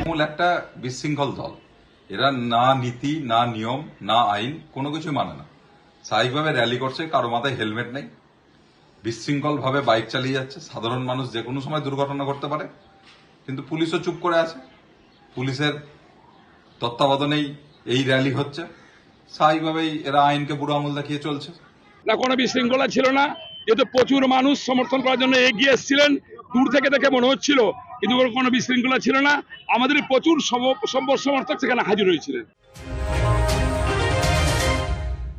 মূল একটা বিশৃঙ্খল দল। এরা না নীতি, না নিয়ম, না আইন কোনো কিছু মানে না। স্বাভাবিকভাবে র্যালি করছে, কারো মাথায় হেলমেট নেই, বিশৃঙ্খল ভাবে বাইক চালিয়ে যাচ্ছে। সাধারণ মানুষ যে কোনো সময় দুর্ঘটনা ঘটতে পারে, কিন্তু পুলিশও চুপ করে আছে। পুলিশের তত্ত্বাবধানেই এই র্যালি হচ্ছে। স্বাভাবিকভাবেই এরা আইনকে বুড়ো আঙুল দেখিয়ে চলছে। না, কোনো বিশৃঙ্খলা ছিল না। যেহেতু প্রচুর মানুষ সমর্থন করার জন্য এগিয়ে এসেছিলেন, দূর থেকে দেখে মনে হচ্ছিল, কিন্তু কোনো বিশৃঙ্খলা ছিল না। আমাদের প্রচুর সমর্থক সেখানে হাজির হয়েছিলেন।